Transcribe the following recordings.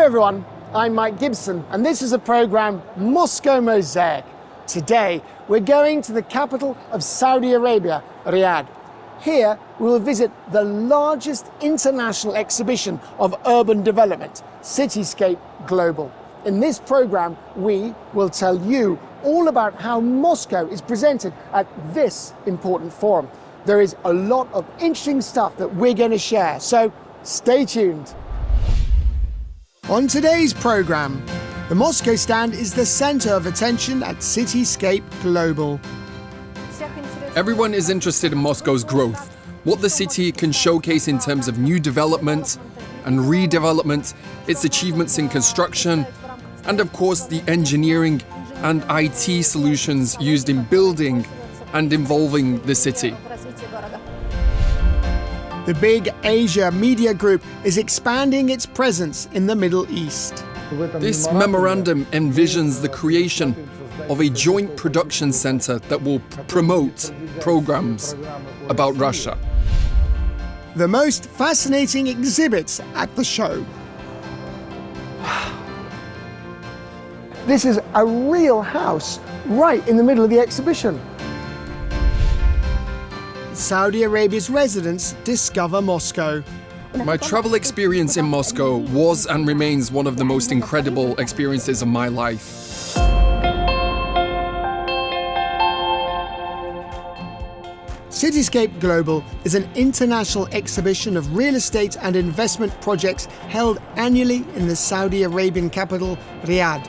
everyone, I'm Mike Gibson, and this is a program, Moscow Mosaic. Today, we're going to the capital of Saudi Arabia, Riyadh. Here, we will visit the largest international exhibition of urban development, Cityscape Global. In this program, we will tell you all about how Moscow is presented at this important forum. There is a lot of interesting stuff that we're going to share, so stay tuned. On today's program, the Moscow stand is the center of attention at Cityscape Global. Everyone is interested in Moscow's growth, what the city can showcase in terms of new development and redevelopment, its achievements in construction, and of course the engineering and IT solutions used in building and involving the city. The Big Asia Media Group is expanding its presence in the Middle East. This memorandum envisions the creation of a joint production center that will promote programs about Russia. The most fascinating exhibits at the show. This is a real house right in the middle of the exhibition. Saudi Arabia's residents discover Moscow. My travel experience in Moscow was and remains one of the most incredible experiences of my life. Cityscape Global is an international exhibition of real estate and investment projects held annually in the Saudi Arabian capital, Riyadh.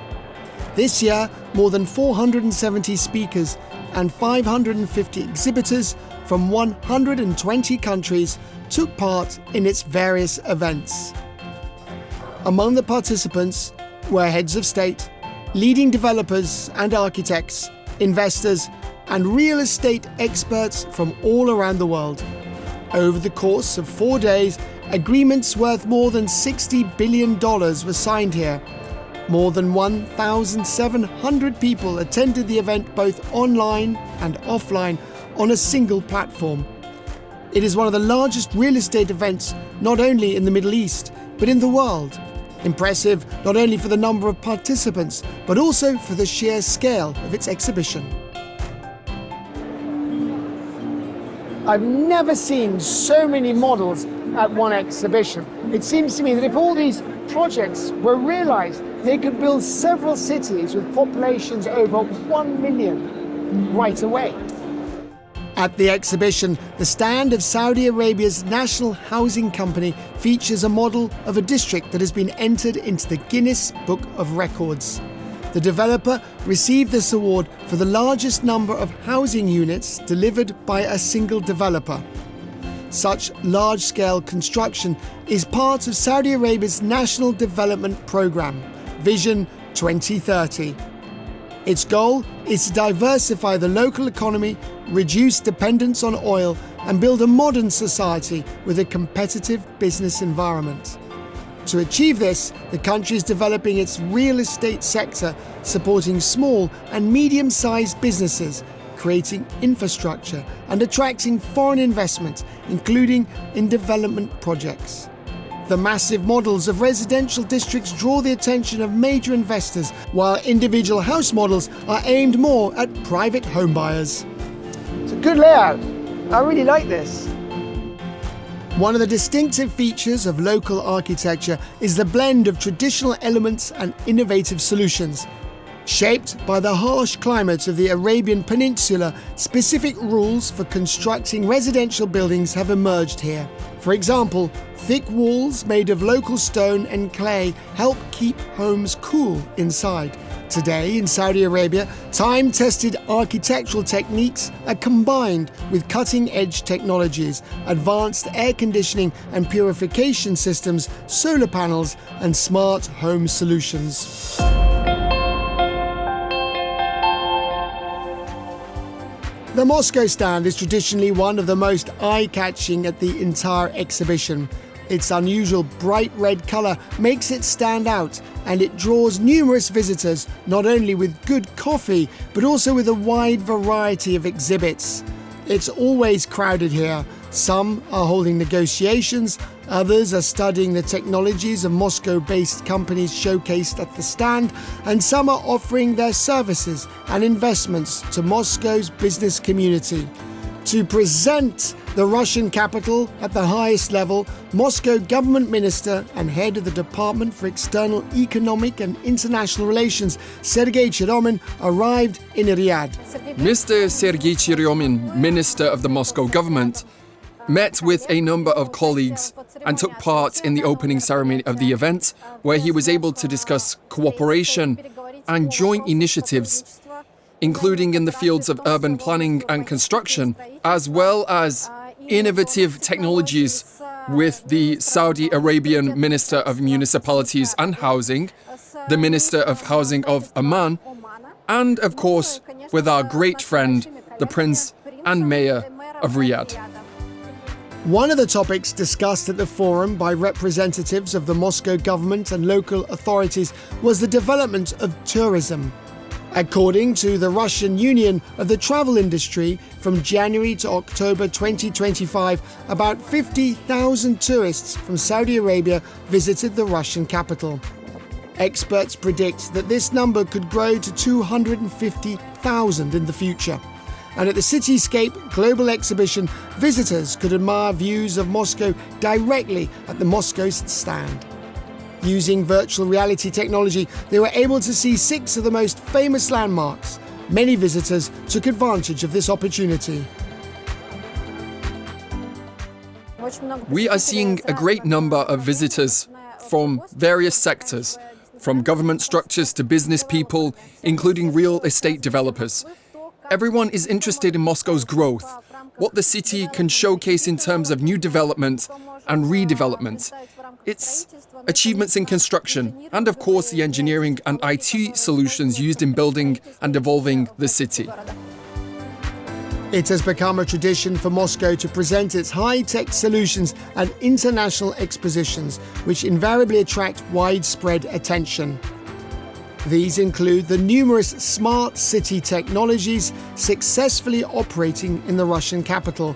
This year, more than 470 speakers and 550 exhibitors from 120 countries took part in its various events. Among the participants were heads of state, leading developers and architects, investors, and real estate experts from all around the world. Over the course of 4 days, agreements worth more than $60 billion were signed here. More than 1,700 people attended the event both online and offline on a single platform. It is one of the largest real estate events not only in the Middle East, but in the world. Impressive not only for the number of participants, but also for the sheer scale of its exhibition. I've never seen so many models at one exhibition. It seems to me that if all these projects were realized, they could build several cities with populations over 1 million right away. At the exhibition, the stand of Saudi Arabia's National Housing Company features a model of a district that has been entered into the Guinness Book of Records. The developer received this award for the largest number of housing units delivered by a single developer. Such large-scale construction is part of Saudi Arabia's National Development Programme, Vision 2030. Its goal is to diversify the local economy, reduce dependence on oil, and build a modern society with a competitive business environment. To achieve this, the country is developing its real estate sector, supporting small and medium-sized businesses, creating infrastructure and attracting foreign investment, including in development projects. The massive models of residential districts draw the attention of major investors, while individual house models are aimed more at private home buyers. It's a good layout. I really like this. One of the distinctive features of local architecture is the blend of traditional elements and innovative solutions. Shaped by the harsh climate of the Arabian Peninsula, specific rules for constructing residential buildings have emerged here. For example, thick walls made of local stone and clay help keep homes cool inside. Today in Saudi Arabia, time-tested architectural techniques are combined with cutting-edge technologies, advanced air conditioning and purification systems, solar panels, and smart home solutions. The Moscow stand is traditionally one of the most eye-catching at the entire exhibition. Its unusual bright red colour makes it stand out, and it draws numerous visitors, not only with good coffee, but also with a wide variety of exhibits. It's always crowded here, Some are holding negotiations, others are studying the technologies of Moscow-based companies showcased at the stand, and some are offering their services and investments to Moscow's business community. To present the Russian capital at the highest level, Moscow government minister and head of the Department for External Economic and International Relations, Sergei Cheryomin, arrived in Riyadh. Mr. Sergei Cheryomin, minister of the Moscow government, met with a number of colleagues and took part in the opening ceremony of the event, where he was able to discuss cooperation and joint initiatives, including in the fields of urban planning and construction, as well as innovative technologies with the Saudi Arabian Minister of Municipalities and Housing, the Minister of Housing of Oman, and of course with our great friend, the Prince and Mayor of Riyadh. One of the topics discussed at the forum by representatives of the Moscow government and local authorities was the development of tourism. According to the Russian Union of the Travel Industry, from January to October 2025, about 50,000 tourists from Saudi Arabia visited the Russian capital. Experts predict that this number could grow to 250,000 in the future. And at the Cityscape Global exhibition, visitors could admire views of Moscow directly at the Moscow stand. Using virtual reality technology, they were able to see 6 of the most famous landmarks. Many visitors took advantage of this opportunity. We are seeing a great number of visitors from various sectors, from government structures to business people, including real estate developers. Everyone is interested in Moscow's growth, what the city can showcase in terms of new development and redevelopment, its achievements in construction, and of course the engineering and IT solutions used in building and evolving the city. It has become a tradition for Moscow to present its high-tech solutions at international expositions, which invariably attract widespread attention. These include the numerous smart city technologies successfully operating in the Russian capital,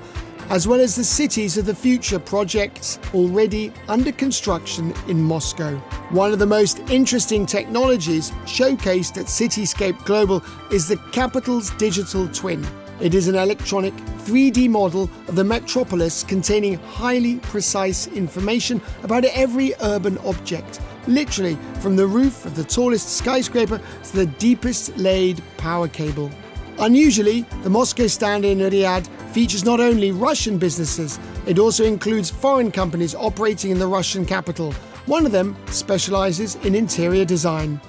as well as the Cities of the Future projects already under construction in Moscow. One of the most interesting technologies showcased at Cityscape Global is the capital's digital twin. It is an electronic 3D model of the metropolis containing highly precise information about every urban object, literally from the roof of the tallest skyscraper to the deepest laid power cable. Unusually, the Moscow stand in Riyadh features not only Russian businesses, it also includes foreign companies operating in the Russian capital. One of them specializes in interior design.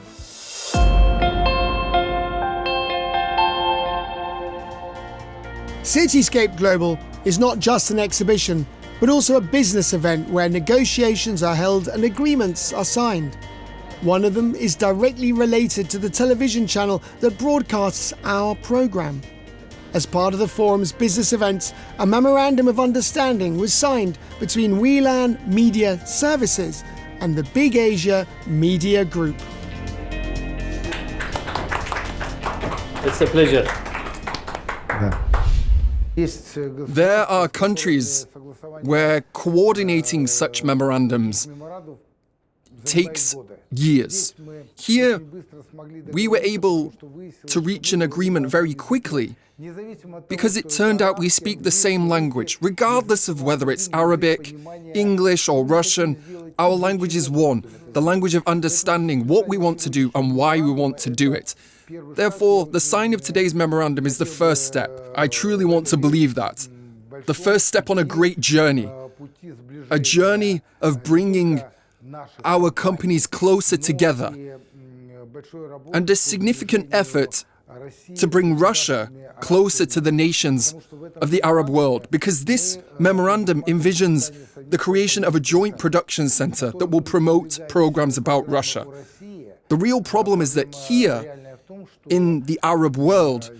Cityscape Global is not just an exhibition, but also a business event where negotiations are held and agreements are signed. One of them is directly related to the television channel that broadcasts our program. As part of the forum's business events, a memorandum of understanding was signed between WLAN Media Services and the Big Asia Media Group. It's a pleasure. There are countries where coordinating such memorandums takes years. Here, we were able to reach an agreement very quickly because it turned out we speak the same language. Regardless of whether it's Arabic, English or Russian, our language is one, the language of understanding what we want to do and why we want to do it. Therefore, the sign of today's memorandum is the first step. I truly want to believe that. The first step on a great journey. A journey of bringing our companies closer together. And a significant effort to bring Russia closer to the nations of the Arab world. Because this memorandum envisions the creation of a joint production center that will promote programs about Russia. The real problem is that here, in the Arab world,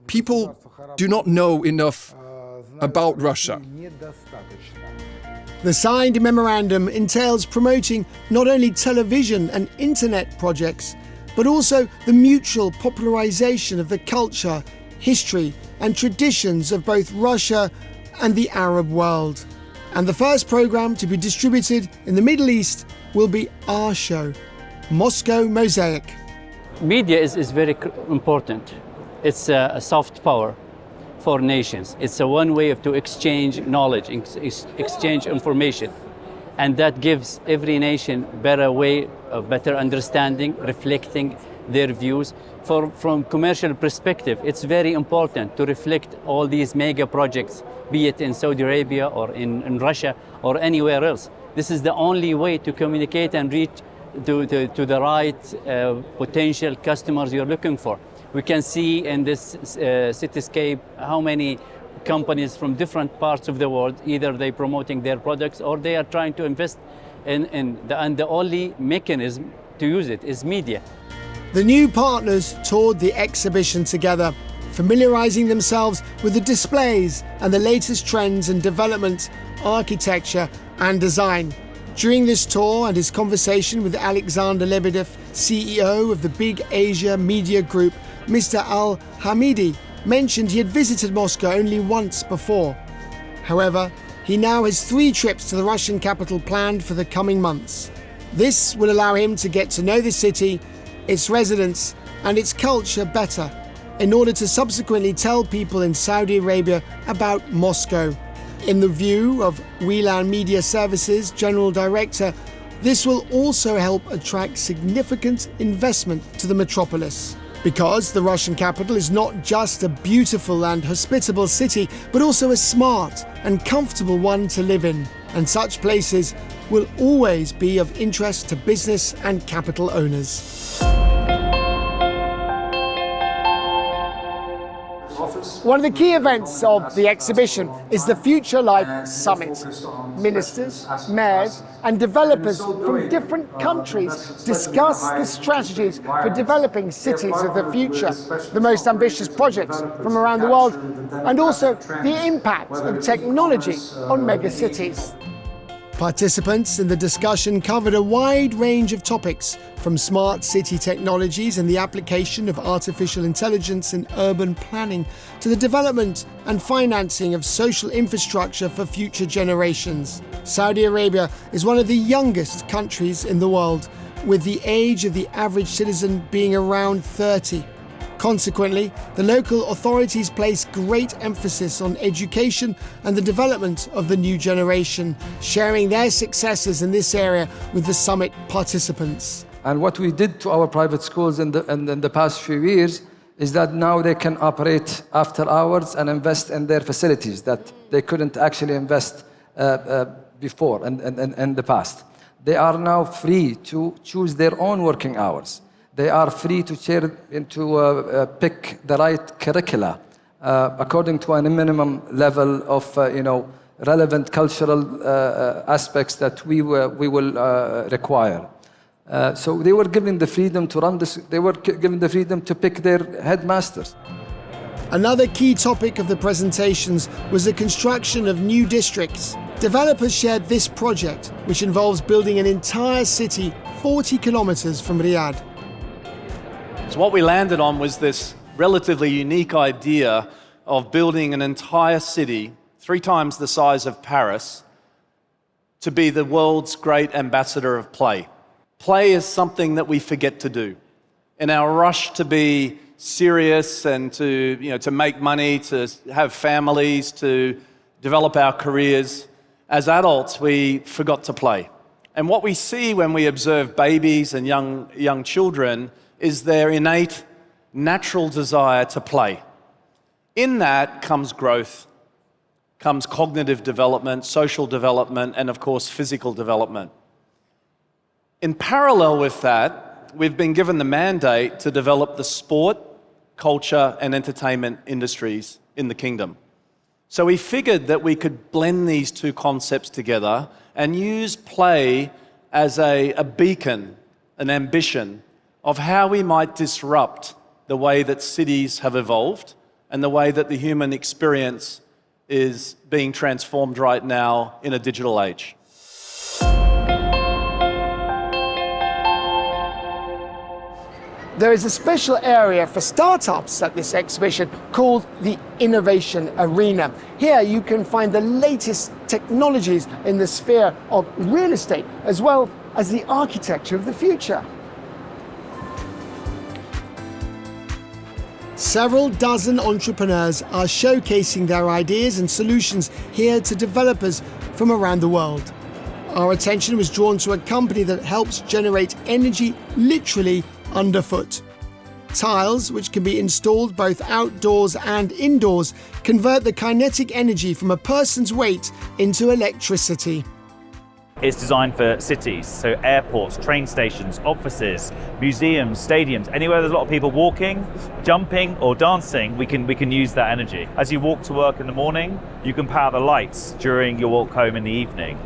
people do not know enough about Russia. The signed memorandum entails promoting not only television and internet projects, but also the mutual popularization of the culture, history, and traditions of both Russia and the Arab world. And the first program to be distributed in the Middle East will be our show, Moscow Mosaic. Media is very important. It's a soft power for nations. It's a one way to exchange knowledge, exchange information. And that gives every nation better way of better understanding, reflecting their views. From commercial perspective, it's very important to reflect all these mega projects, be it in Saudi Arabia or in Russia or anywhere else. This is the only way to communicate and reach to the right potential customers you're looking for. We can see in this Cityscape how many companies from different parts of the world, either they're promoting their products or they are trying to invest and the only mechanism to use it is media. The new partners toured the exhibition together, familiarizing themselves with the displays and the latest trends in development, architecture and design. During this tour and his conversation with Alexander Lebedev, CEO of the Big Asia Media Group, Mr. Al-Hamidi mentioned he had visited Moscow only once before. However, he now has 3 trips to the Russian capital planned for the coming months. This will allow him to get to know the city, its residents and its culture better, in order to subsequently tell people in Saudi Arabia about Moscow. In the view of Whelan Media Services General Director, this will also help attract significant investment to the metropolis. Because the Russian capital is not just a beautiful and hospitable city, but also a smart and comfortable one to live in. And such places will always be of interest to business and capital owners. One of the key events of the exhibition is the Future Life Summit. Ministers, mayors and developers from different countries discuss the strategies for developing cities of the future, the most ambitious projects from around the world, and also the impact of technology on megacities. Participants in the discussion covered a wide range of topics, from smart city technologies and the application of artificial intelligence in urban planning to the development and financing of social infrastructure for future generations. Saudi Arabia is one of the youngest countries in the world, with the age of the average citizen being around 30. Consequently, the local authorities place great emphasis on education and the development of the new generation, sharing their successes in this area with the summit participants. And what we did to our private schools in the past few years is that now they can operate after hours and invest in their facilities that they couldn't actually invest before in the past. They are now free to choose their own working hours. They are free to pick the right curricula according to a minimum level of relevant cultural aspects that we will require. So they were given the freedom to run this. They were given the freedom to pick their headmasters. Another key topic of the presentations was the construction of new districts. Developers shared this project, which involves building an entire city 40 kilometers from Riyadh. So what we landed on was this relatively unique idea of building an entire city, 3 times the size of Paris, to be the world's great ambassador of play. Play is something that we forget to do. In our rush to be serious and to make money, to have families, to develop our careers, as adults we forgot to play. And what we see when we observe babies and young children is their innate, natural desire to play. In that comes growth, comes cognitive development, social development, and of course, physical development. In parallel with that, we've been given the mandate to develop the sport, culture, and entertainment industries in the kingdom. So we figured that we could blend these 2 concepts together and use play as a beacon, an ambition, of how we might disrupt the way that cities have evolved and the way that the human experience is being transformed right now in a digital age. There is a special area for startups at this exhibition called the Innovation Arena. Here you can find the latest technologies in the sphere of real estate, as well as the architecture of the future. Several dozen entrepreneurs are showcasing their ideas and solutions here to developers from around the world. Our attention was drawn to a company that helps generate energy literally underfoot. Tiles, which can be installed both outdoors and indoors, convert the kinetic energy from a person's weight into electricity. It's designed for cities, so airports, train stations, offices, museums, stadiums, anywhere there's a lot of people walking, jumping or dancing, we can use that energy. As you walk to work in the morning, you can power the lights during your walk home in the evening.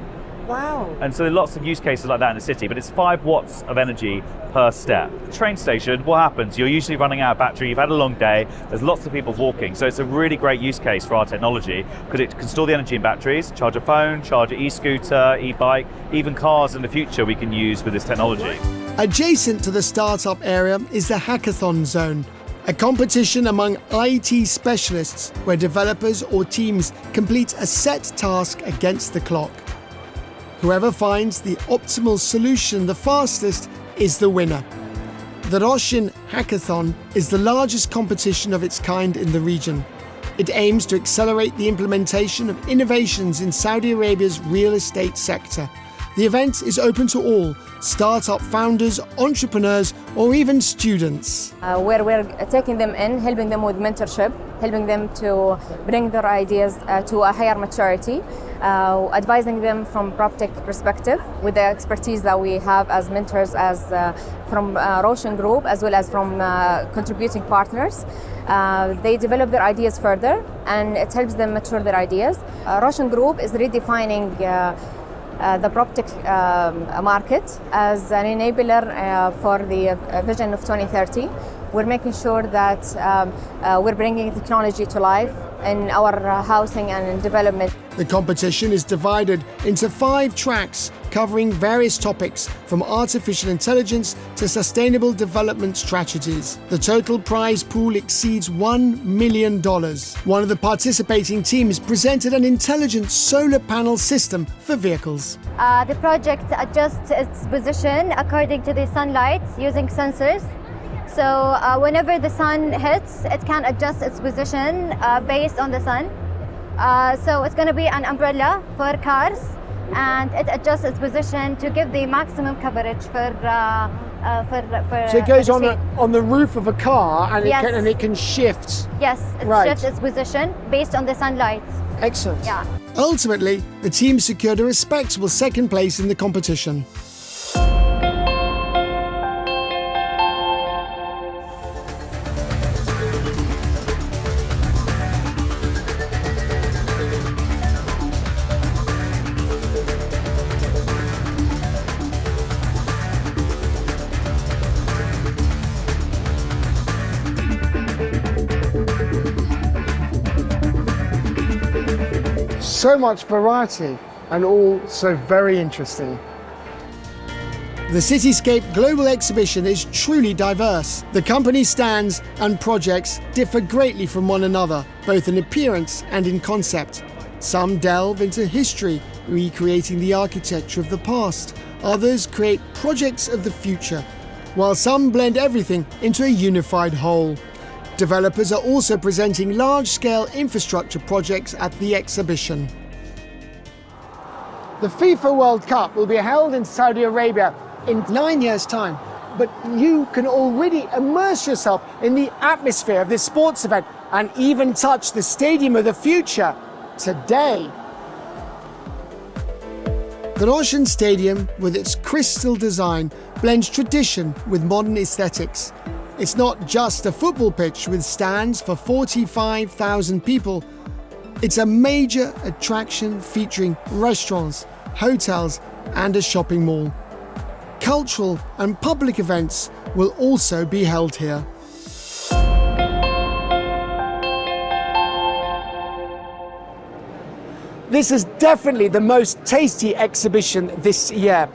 Wow. And so there are lots of use cases like that in the city, but it's 5 watts of energy per step. Train station, what happens? You're usually running out of battery, you've had a long day, there's lots of people walking, so it's a really great use case for our technology because it can store the energy in batteries, charge a phone, charge an e-scooter, e-bike, even cars in the future we can use with this technology. Adjacent to the startup area is the Hackathon Zone, a competition among IT specialists where developers or teams complete a set task against the clock. Whoever finds the optimal solution the fastest is the winner. The Roshan Hackathon is the largest competition of its kind in the region. It aims to accelerate the implementation of innovations in Saudi Arabia's real estate sector. The event is open to all, startup founders, entrepreneurs, or even students. Where we're taking them in, helping them with mentorship, helping them to bring their ideas to a higher maturity, advising them from PropTech perspective with the expertise that we have as mentors from Roshan Group as well as from contributing partners. They develop their ideas further and it helps them mature their ideas. Roshan Group is redefining the PropTech market as an enabler for the vision of 2030. We're making sure that we're bringing technology to life in our housing and development. The competition is divided into 5 tracks covering various topics from artificial intelligence to sustainable development strategies. The total prize pool exceeds $1 million. One of the participating teams presented an intelligent solar panel system for vehicles. The project adjusts its position according to the sunlight using sensors. So whenever the sun hits, it can adjust its position based on the sun. So it's going to be an umbrella for cars, and it adjusts its position to give the maximum coverage for So it goes on the roof of a car, and Yes. it can shift. Yes, it Right. shifts its position based on the sunlight. Excellent. Yeah. Ultimately, the team secured a respectable second place in the competition. So much variety and all so very interesting. The Cityscape Global exhibition is truly diverse. The company stands and projects differ greatly from one another, both in appearance and in concept. Some delve into history, recreating the architecture of the past. Others create projects of the future, while some blend everything into a unified whole. Developers are also presenting large-scale infrastructure projects at the exhibition. The FIFA World Cup will be held in Saudi Arabia in 9 years' time, but you can already immerse yourself in the atmosphere of this sports event and even touch the stadium of the future today. The Roshan Stadium, with its crystal design, blends tradition with modern aesthetics. It's not just a football pitch with stands for 45,000 people. It's a major attraction featuring restaurants, hotels, and a shopping mall. Cultural and public events will also be held here. This is definitely the most tasty exhibition this year.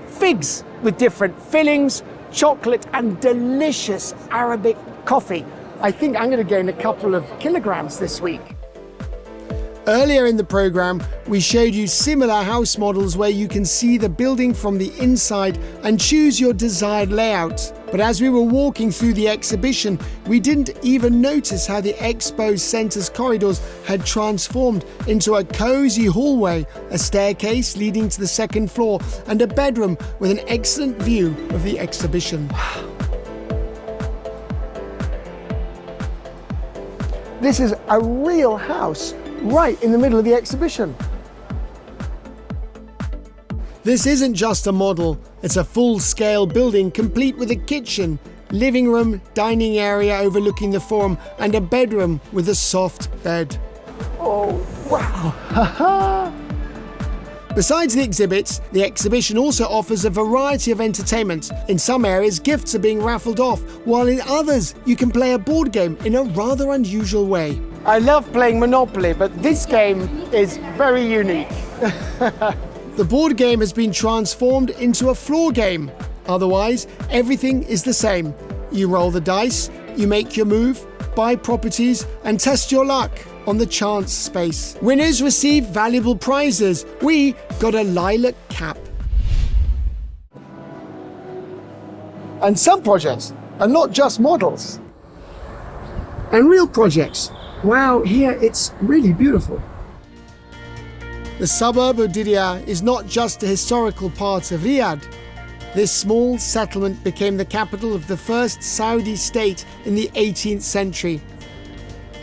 Figs with different fillings, chocolate and delicious Arabic coffee. I think I'm going to gain a couple of kilograms this week. Earlier in the program, we showed you similar house models where you can see the building from the inside and choose your desired layout. But as we were walking through the exhibition, we didn't even notice how the Expo Centre's corridors had transformed into a cozy hallway, a staircase leading to the second floor, and a bedroom with an excellent view of the exhibition. This is a real house right in the middle of the exhibition. This isn't just a model, it's a full-scale building complete with a kitchen, living room, dining area overlooking the forum, and a bedroom with a soft bed. Oh, wow! Besides the exhibits, the exhibition also offers a variety of entertainment. In some areas, gifts are being raffled off, while in others, you can play a board game in a rather unusual way. I love playing Monopoly, but this game is very unique. The board game has been transformed into a floor game. Otherwise, everything is the same. You roll the dice, you make your move, buy properties, and test your luck on the chance space. Winners receive valuable prizes. We got a lilac cap. And some projects are not just models. And real projects. Wow, here it's really beautiful. The suburb of Diriyah is not just a historical part of Riyadh. This small settlement became the capital of the first Saudi state in the 18th century.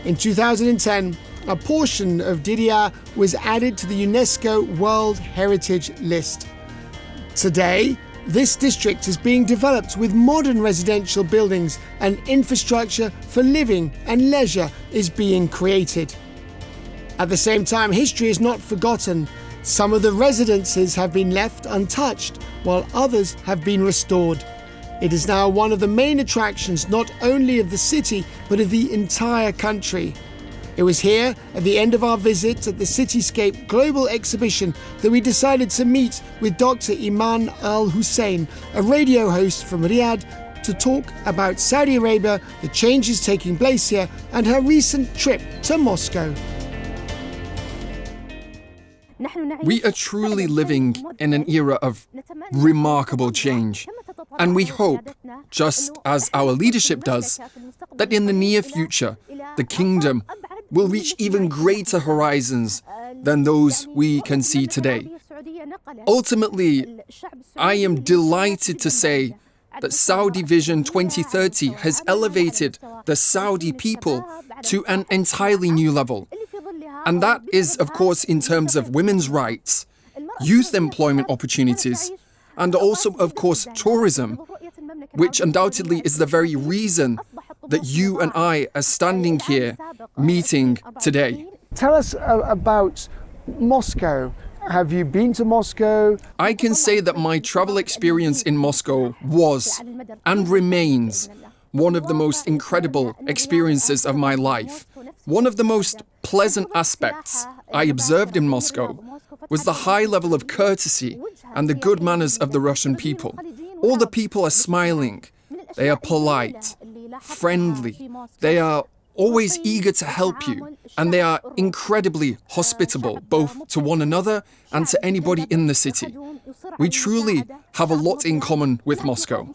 In 2010, a portion of Diriyah was added to the UNESCO World Heritage List. Today, this district is being developed with modern residential buildings and infrastructure for living and leisure is being created. At the same time, history is not forgotten. Some of the residences have been left untouched, while others have been restored. It is now one of the main attractions not only of the city, but of the entire country. It was here, at the end of our visit at the Cityscape Global exhibition, that we decided to meet with Dr. Iman Al-Hussein, a radio host from Riyadh, to talk about Saudi Arabia, the changes taking place here, and her recent trip to Moscow. We are truly living in an era of remarkable change. And we hope, just as our leadership does, that in the near future, the kingdom will reach even greater horizons than those we can see today. Ultimately, I am delighted to say that Saudi Vision 2030 has elevated the Saudi people to an entirely new level. And that is, of course, in terms of women's rights, youth employment opportunities, and also, of course, tourism, which undoubtedly is the very reason that you and I are standing here meeting today. Tell us about Moscow. Have you been to Moscow? I can say that my travel experience in Moscow was and remains one of the most incredible experiences of my life. One of the most pleasant aspects I observed in Moscow was the high level of courtesy and the good manners of the Russian people. All the people are smiling, they are polite, friendly, they are always eager to help you, and they are incredibly hospitable, both to one another and to anybody in the city. We truly have a lot in common with Moscow.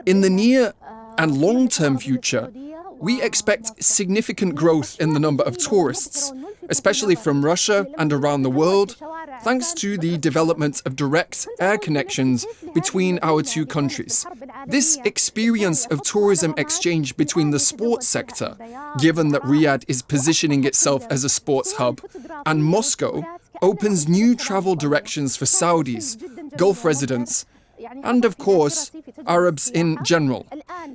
In the near and long-term future, we expect significant growth in the number of tourists, especially from Russia and around the world, thanks to the development of direct air connections between our two countries. This experience of tourism exchange between the sports sector, given that Riyadh is positioning itself as a sports hub, and Moscow opens new travel directions for Saudis, Gulf residents, and of course, Arabs in general.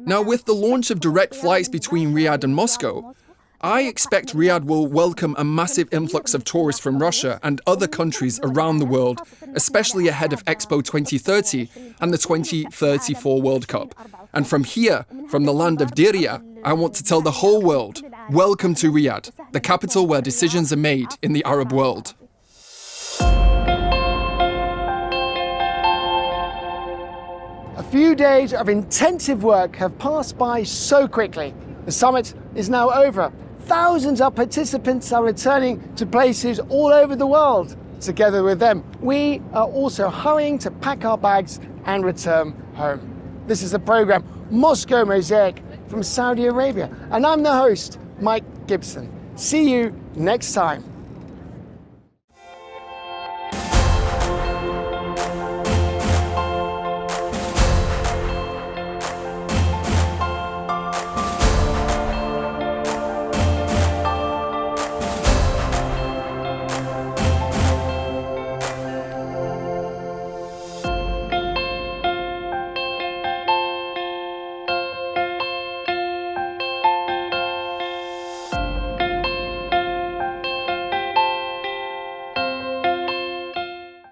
Now, with the launch of direct flights between Riyadh and Moscow, I expect Riyadh will welcome a massive influx of tourists from Russia and other countries around the world, especially ahead of Expo 2030 and the 2034 World Cup. And from here, from the land of Diriyah, I want to tell the whole world, welcome to Riyadh, the capital where decisions are made in the Arab world. A few days of intensive work have passed by so quickly. The summit is now over. Thousands of participants are returning to places all over the world. Together with them, we are also hurrying to pack our bags and return home. This is the program Moscow Mosaic from Saudi Arabia, and I'm the host, Mike Gibson. See you next time.